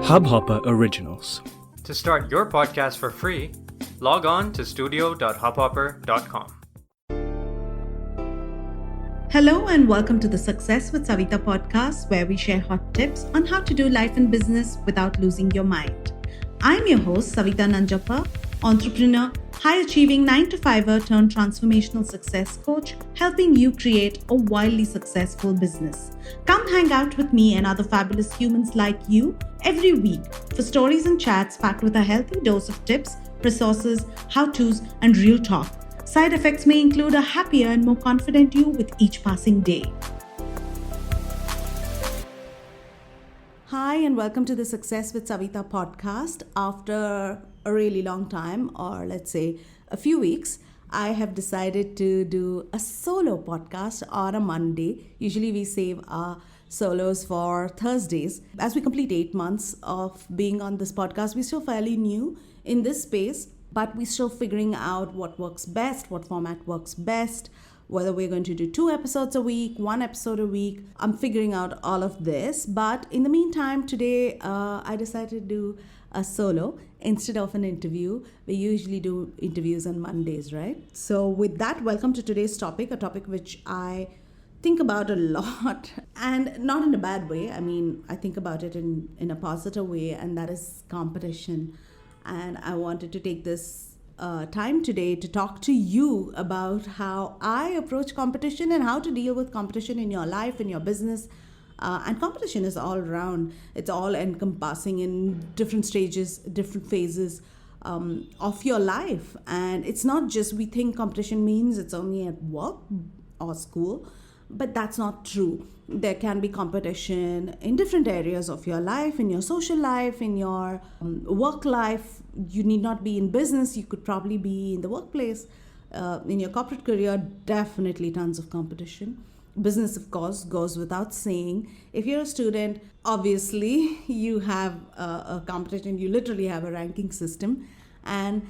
Hubhopper Originals. To start your podcast for free, log on to studio.hubhopper.com. Hello and welcome to the Success with Savitha podcast, where we share hot tips on how to do life and business without losing your mind. I'm your host, Savitha Nanjappa, entrepreneur, high-achieving 9-to-5er turned transformational success coach, helping you create a wildly successful business. Come hang out with me and other fabulous humans like you every week for stories and chats packed with a healthy dose of tips, resources, how-tos, and real talk. Side effects may include a happier and more confident you with each passing day. Hi, and welcome to the Success with Savitha podcast. After a really long time, or let's say a few weeks, I have decided to do a solo podcast on a Monday. Usually we save our solos for Thursdays. As we complete 8 months of being on this podcast, we're still fairly new in this space, but we're still figuring out what works best, what format works best, whether we're going to do 2 episodes a week, 1 episode a week. I'm figuring out all of this. But in the meantime, today I decided to do a solo instead of an interview. We usually do interviews on Mondays, right? So with that, welcome to today's topic, a topic which I think about a lot, and not in a bad way. I mean, I think about it in a positive way, and that is competition. And I wanted to take this time today to talk to you about how I approach competition and how to deal with competition in your life, in your business. And competition is all around. It's all encompassing in different stages, different phases of your life. And it's not just we think competition means it's only at work or school, but that's not true. There can be competition in different areas of your life, in your social life, in your work life. You need not be in business. You could probably be in the workplace. In your corporate career, definitely tons of competition. Business, of course, goes without saying. If you're a student, obviously you have a competition. You literally have a ranking system. And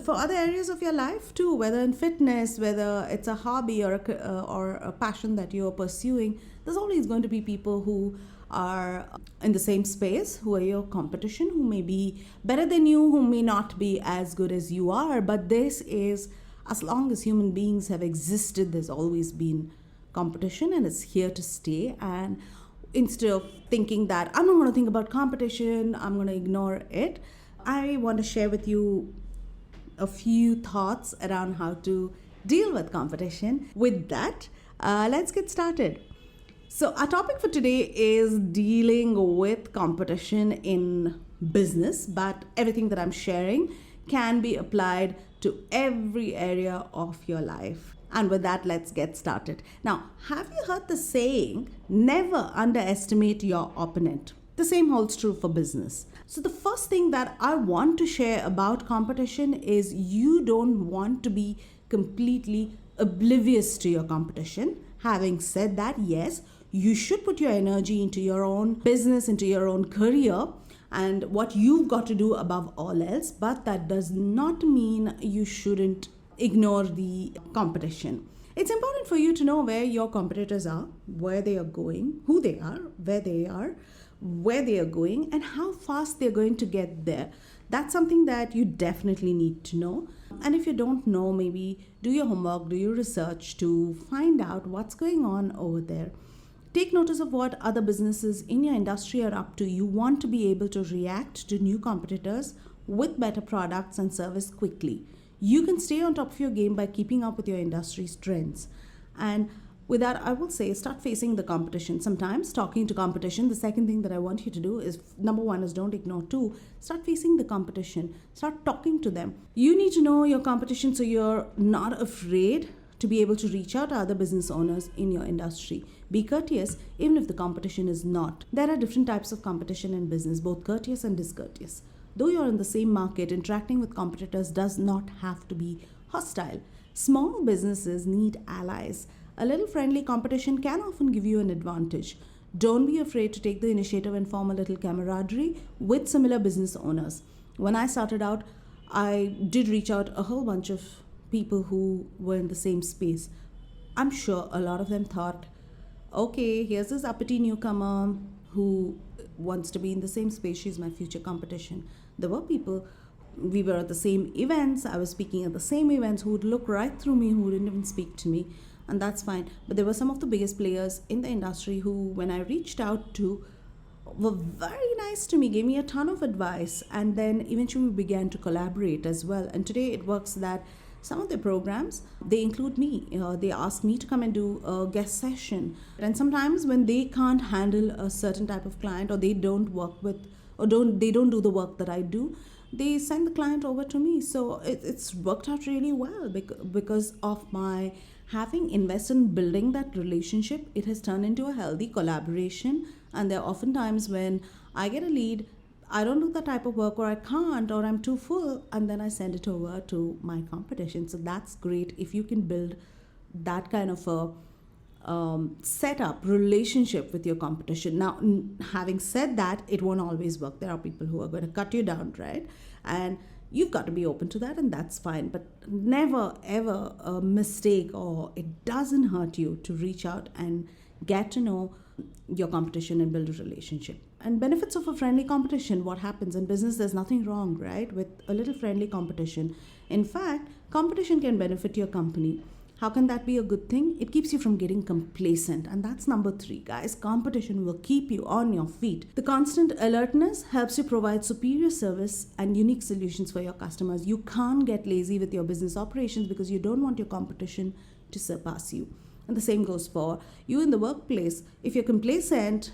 for other areas of your life too, whether in fitness, whether it's a hobby or a passion that you're pursuing, there's always going to be people who are in the same space, who are your competition, who may be better than you, who may not be as good as you are. But this is, as long as human beings have existed, there's always been competition, and it's here to stay. And instead of thinking that I'm not going to think about competition, I'm going to ignore it, I want to share with you a few thoughts around how to deal with competition. With that, let's get started. So our topic for today is dealing with competition in business, but everything that I'm sharing can be applied to every area of your life. And with that, let's get started. Now, have you heard the saying, never underestimate your opponent? The same holds true for business. So the first thing that I want to share about competition is you don't want to be completely oblivious to your competition. Having said that, yes, you should put your energy into your own business, into your own career, and what you've got to do above all else. But that does not mean you shouldn't ignore the competition. It's important for you to know where your competitors are, where they are going, who they are, where they are going, and how fast they're going to get there. That's something that you definitely need to know. And if you don't know, maybe do your homework, do your research to find out what's going on over there. Take notice of what other businesses in your industry are up to. You want to be able to react to new competitors with better products and service quickly. You can stay on top of your game by keeping up with your industry's trends. And with that, I will say, start facing the competition. Sometimes talking to competition, the second thing that I want you to do is, number one is don't ignore. 2, start facing the competition. Start talking to them. You need to know your competition so you're not afraid to be able to reach out to other business owners in your industry. Be courteous, even if the competition is not. There are different types of competition in business, both courteous and discourteous. Though you're in the same market, interacting with competitors does not have to be hostile. Small businesses need allies. A little friendly competition can often give you an advantage. Don't be afraid to take the initiative and form a little camaraderie with similar business owners. When I started out, I did reach out a whole bunch of people who were in the same space. I'm sure a lot of them thought, okay, here's this uppity newcomer who wants to be in the same space. She's my future competition. There were people, we were at the same events, I was speaking at the same events, who would look right through me, who wouldn't even speak to me, and that's fine. But there were some of the biggest players in the industry who, when I reached out to, were very nice to me, gave me a ton of advice, and then eventually we began to collaborate as well. And today it works that some of the programs, they include me. They ask me to come and do a guest session. And sometimes when they can't handle a certain type of client, or they don't work with, or they don't do the work that I do, they send the client over to me. So it's worked out really well because of my having invested in building that relationship. It has turned into a healthy collaboration. And there are often times when I get a lead, I don't do that type of work, or I can't, or I'm too full, and then I send it over to my competition. So that's great if you can build that kind of a setup relationship with your competition. Now, having said that, it won't always work. There are people who are going to cut you down, right? And you've got to be open to that, and that's fine. But never ever a mistake, or it doesn't hurt you to reach out and get to know your competition and build a relationship. And benefits of a friendly competition, what happens in business, there's nothing wrong, right, with a little friendly competition. In fact, competition can benefit your company. How can that be a good thing? It keeps you from getting complacent. And that's number 3, guys. Competition will keep you on your feet. The constant alertness helps you provide superior service and unique solutions for your customers. You can't get lazy with your business operations because you don't want your competition to surpass you. And the same goes for you in the workplace. If you're complacent,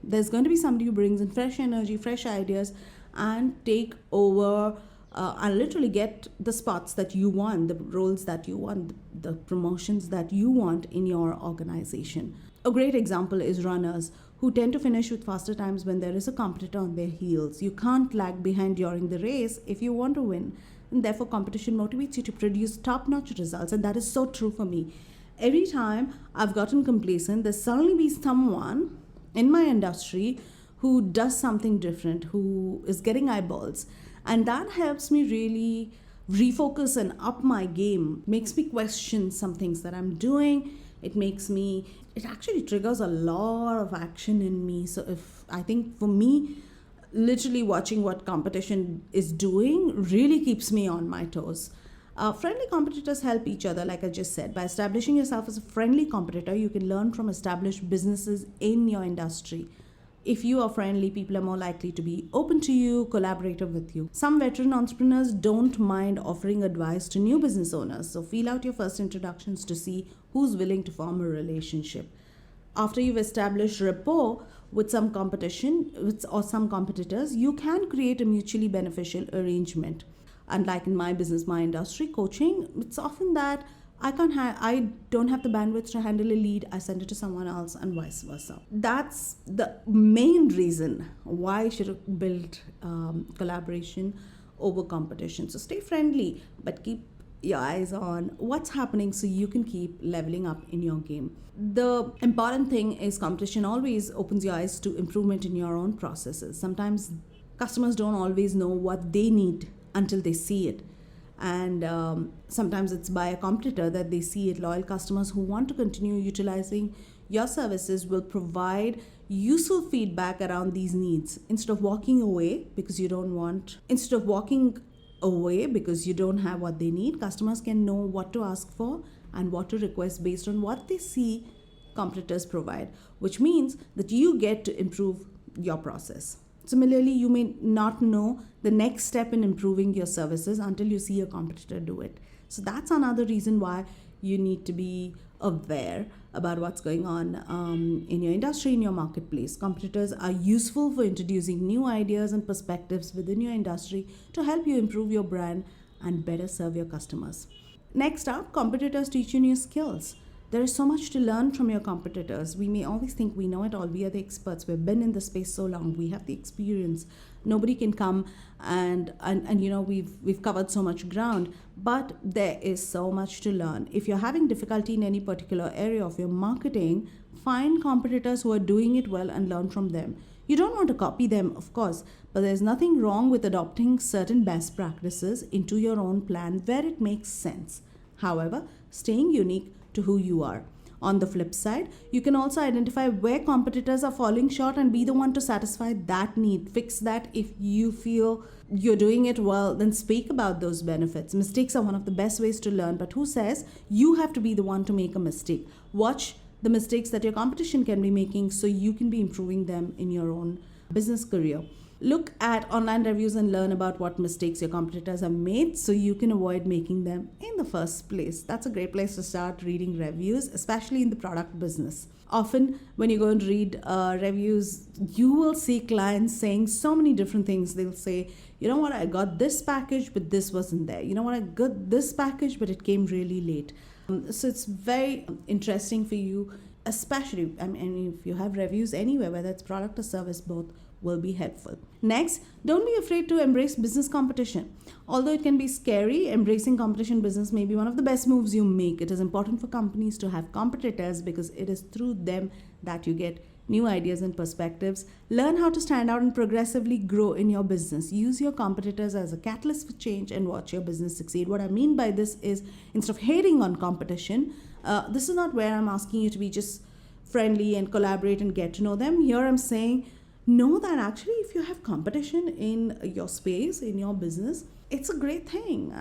there's going to be somebody who brings in fresh energy, fresh ideas, and take over and literally get the spots that you want, the roles that you want, the promotions that you want in your organization. A great example is runners, who tend to finish with faster times when there is a competitor on their heels. You can't lag behind during the race if you want to win. And therefore, competition motivates you to produce top-notch results. And that is so true for me. Every time I've gotten complacent, there's suddenly be someone in my industry who does something different, who is getting eyeballs. And that helps me really refocus and up my game, makes me question some things that I'm doing. It actually triggers a lot of action in me. So I think for me, literally watching what competition is doing really keeps me on my toes. Friendly competitors help each other, like I just said. By establishing yourself as a friendly competitor, you can learn from established businesses in your industry. If you are friendly, people are more likely to be open to you, collaborative with you. Some veteran entrepreneurs don't mind offering advice to new business owners. So feel out your first introductions to see who's willing to form a relationship. After you've established rapport with some competition or some competitors, you can create a mutually beneficial arrangement. Unlike in my business, my industry, coaching, it's often that I don't have the bandwidth to handle a lead. I send it to someone else, and vice versa. That's the main reason why I should build collaboration over competition. So stay friendly, but keep your eyes on what's happening so you can keep leveling up in your game. The important thing is competition always opens your eyes to improvement in your own processes. Sometimes customers don't always know what they need until they see it. And sometimes it's by a competitor that they see it. Loyal customers who want to continue utilizing your services will provide useful feedback around these needs. Instead of walking away because you don't have what they need, customers can know what to ask for and what to request based on what they see competitors provide, which means that you get to improve your process. Similarly, you may not know the next step in improving your services until you see a competitor do it. So that's another reason why you need to be aware about what's going on in your industry, in your marketplace. Competitors are useful for introducing new ideas and perspectives within your industry to help you improve your brand and better serve your customers. Next up, competitors teach you new skills. There is so much to learn from your competitors. We may always think we know it all. We are the experts. We've been in the space so long. We have the experience. Nobody can come and we've covered so much ground. But there is so much to learn. If you're having difficulty in any particular area of your marketing, find competitors who are doing it well and learn from them. You don't want to copy them, of course, but there's nothing wrong with adopting certain best practices into your own plan where it makes sense. However, staying unique to who you are. On the flip side, you can also identify where competitors are falling short and be the one to satisfy that need. Fix that. If you feel you're doing it well, then speak about those benefits. Mistakes are one of the best ways to learn, but who says you have to be the one to make a mistake? Watch the mistakes that your competition can be making so you can be improving them in your own business career. Look at online reviews and learn about what mistakes your competitors have made so you can avoid making them in the first place. That's a great place to start reading reviews, especially in the product business. Often, when you go and read reviews, you will see clients saying so many different things. They'll say, you know what, I got this package, but this wasn't there. You know what, I got this package, but it came really late. So it's very interesting for you, especially, if you have reviews anywhere, whether it's product or service, both will be helpful. Next, don't be afraid to embrace business competition. Although it can be scary, embracing competition business may be one of the best moves you make. It is important for companies to have competitors because it is through them that you get new ideas and perspectives. Learn how to stand out and progressively grow in your business. Use your competitors as a catalyst for change and watch your business succeed. What I mean by this is, instead of hating on competition, this is not where I'm asking you to be just friendly and collaborate and get to know them. Here I'm saying, know that actually if you have competition in your space, in your business, it's a great thing.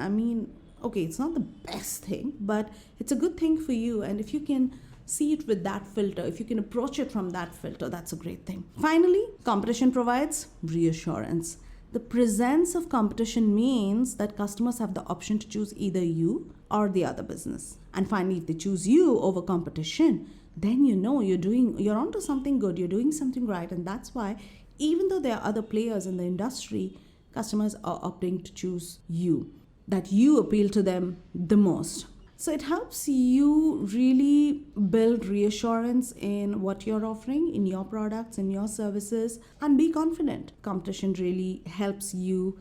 Okay, it's not the best thing, but it's a good thing for you. And if you can see it with that filter, if you can approach it from that filter, that's a great thing. Finally, competition provides reassurance. The presence of competition means that customers have the option to choose either you or the other business. And finally, if they choose you over competition, then you know you're onto something good, you're doing something right. And that's why, even though there are other players in the industry, customers are opting to choose you, that you appeal to them the most. So it helps you really build reassurance in what you're offering, in your products, in your services, and be confident. Competition really helps you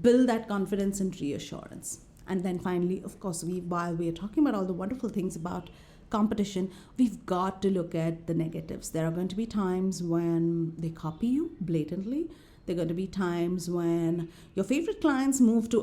build that confidence and reassurance. And then finally, of course, while we're talking about all the wonderful things about competition, we've got to look at the negatives. There are going to be times when they copy you blatantly. There are going to be times when your favorite clients move to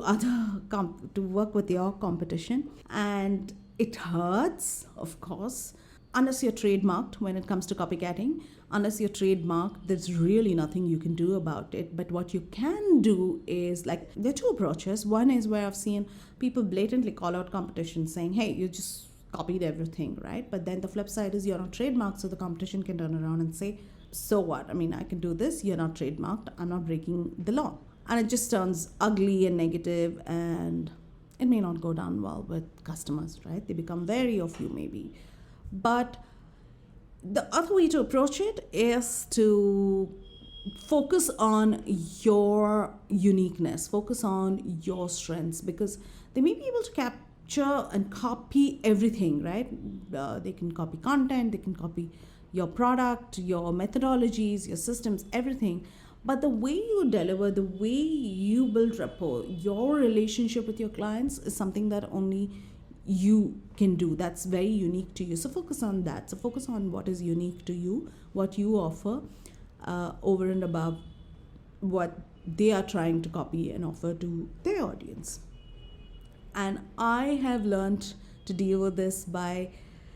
to work with your competition, and it hurts, of course. Unless you're trademarked when it comes to copycatting, unless you're trademarked, there's really nothing you can do about it. But what you can do is, there are two approaches. One is where I've seen people blatantly call out competition, saying, hey, you just copied everything, right? But then the flip side is you're not trademarked, so the competition can turn around and say, so what? I can do this. You're not trademarked. I'm not breaking the law. And it just turns ugly and negative, and it may not go down well with customers, right? They become wary of you maybe. But the other way to approach it is to focus on your uniqueness, focus on your strengths, because they may be able to capture and copy everything, right? They can copy content, they can copy your product, your methodologies, your systems, everything. But the way you deliver, the way you build rapport, your relationship with your clients is something that only you can do. That's very unique to you. So focus on that. So focus on what is unique to you, what you offer, over and above what they are trying to copy and offer to their audience. And I have learned to deal with this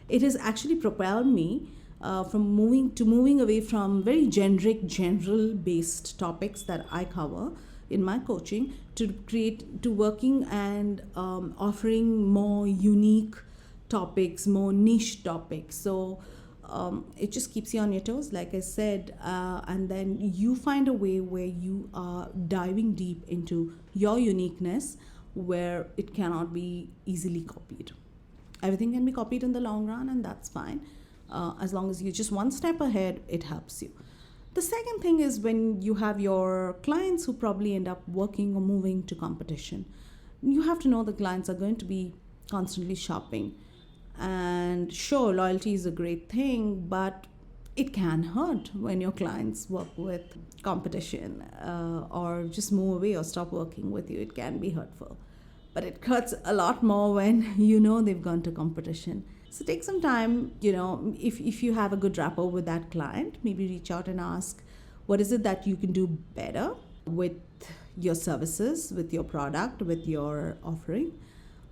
it has actually propelled me from moving away from very general based topics that I cover in my coaching to working and offering more unique topics, more niche topics. So it just keeps you on your toes, like I said, and then you find a way where you are diving deep into your uniqueness, where it cannot be easily copied. Everything can be copied in the long run, and that's fine. As long as you're just one step ahead, it helps you. The second thing is when you have your clients who probably end up working or moving to competition. You have to know the clients are going to be constantly shopping. And sure, loyalty is a great thing, but it can hurt when your clients work with competition or just move away or stop working with you. It can be hurtful. But it hurts a lot more when you know they've gone to competition. So take some time, if you have a good rapport with that client, maybe reach out and ask, what is it that you can do better with your services, with your product, with your offering?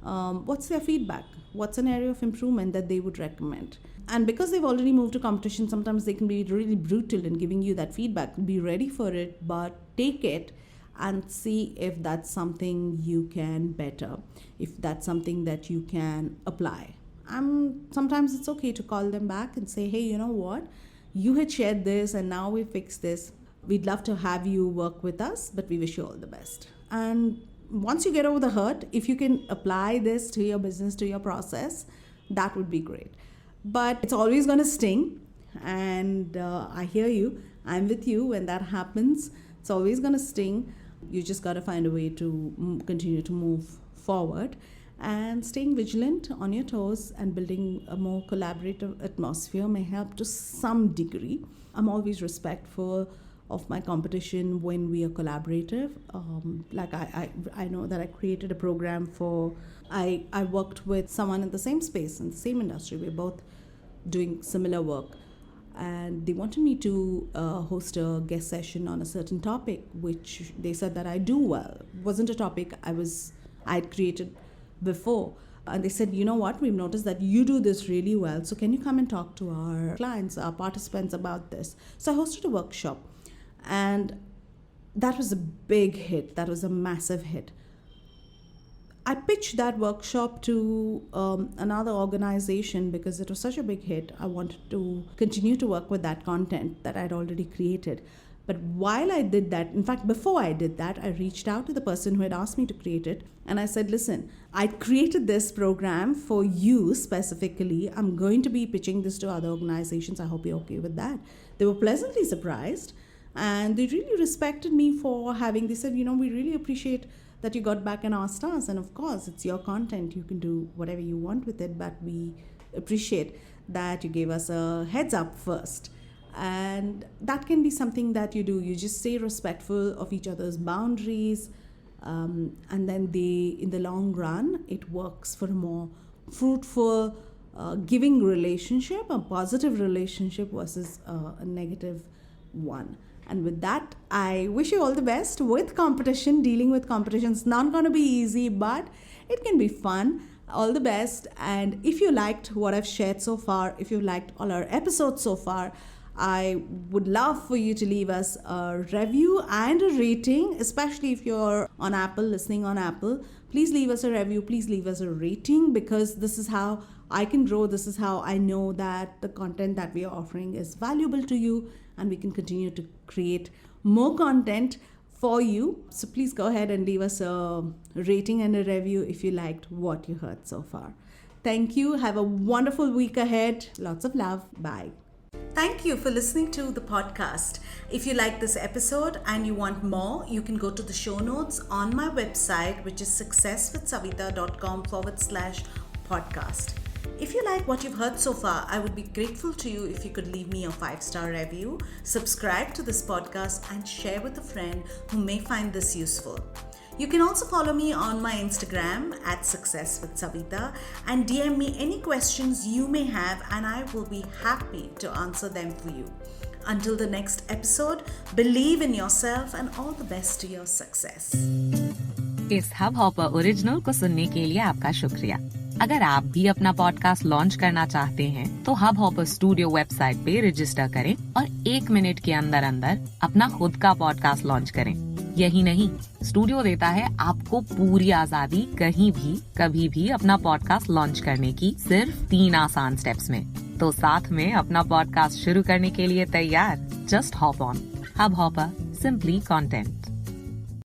what's their feedback? What's an area of improvement that they would recommend? And because they've already moved to competition, sometimes they can be really brutal in giving you that feedback. Be ready for it, but take it and see if that's something you can better, if that's something that you can apply. Sometimes it's okay to call them back and say, hey, you know what? You had shared this and now we fixed this. We'd love to have you work with us, but we wish you all the best. And once you get over the hurt, if you can apply this to your business, to your process, that would be great. But it's always going to sting. And I hear you. I'm with you when that happens. It's always going to sting. You just got to find a way to continue to move forward and staying vigilant on your toes and building a more collaborative atmosphere may help to some degree. I'm always respectful of my competition when we are collaborative. Like I know that I created a program I worked with someone in the same space, in the same industry. We're both doing similar work. And they wanted me to host a guest session on a certain topic, which they said that I do well. It wasn't a topic I'd created before. And they said, you know what, we've noticed that you do this really well. So can you come and talk to our clients, our participants about this? So I hosted a workshop. And that was a big hit. That was a massive hit. I pitched that workshop to another organization because it was such a big hit. I wanted to continue to work with that content that I'd already created. But while I did that, in fact, before I did that, I reached out to the person who had asked me to create it. And I said, listen, I created this program for you specifically. I'm going to be pitching this to other organizations. I hope you're okay with that. They were pleasantly surprised. And they really respected me for they said, we really appreciate that you got back and asked us. And of course, it's your content. You can do whatever you want with it. But we appreciate that you gave us a heads up first. And that can be something that you do. You just stay respectful of each other's boundaries. And then in the long run, it works for a more fruitful, giving relationship, a positive relationship versus a negative one. And with that, I wish you all the best with competition. Dealing with competition is not going to be easy, but it can be fun. All the best. And if you liked what I've shared so far, if you liked all our episodes so far, I would love for you to leave us a review and a rating, especially if you're on Apple, listening on Apple. Please leave us a review. Please leave us a rating, because this is how I can grow. This is how I know that the content that we are offering is valuable to you, and we can continue to create more content for you. So please go ahead and leave us a rating and a review if you liked what you heard so far. Thank you. Have a wonderful week ahead. Lots of love. Bye. Thank you for listening to the podcast. If you like this episode and you want more, you can go to the show notes on my website, which is successwithsavitha.com/podcast. If you like what you've heard so far, I would be grateful to you if you could leave me a 5-star review, subscribe to this podcast, and share with a friend who may find this useful. You can also follow me on my Instagram @successwithsavitha and DM me any questions you may have, and I will be happy to answer them for you. Until the next episode, believe in yourself and all the best to your success. इस hub hopper original को सुनने के लिए आपका शुक्रिया। अगर आप भी अपना पॉडकास्ट लॉन्च करना चाहते हैं, तो हब हॉपर स्टूडियो वेबसाइट पे रजिस्टर करें और 1 मिनट के अंदर अंदर अपना खुद का पॉडकास्ट लॉन्च करें। यही नहीं, स्टूडियो देता है आपको पूरी आजादी कहीं भी कभी भी अपना पॉडकास्ट लॉन्च करने की, सिर्फ 3 आसान स्टेप्स में। तो साथ में अपना पॉडकास्ट शुरू करने के लिए तैयार? Just hop on hub hopper, simply content.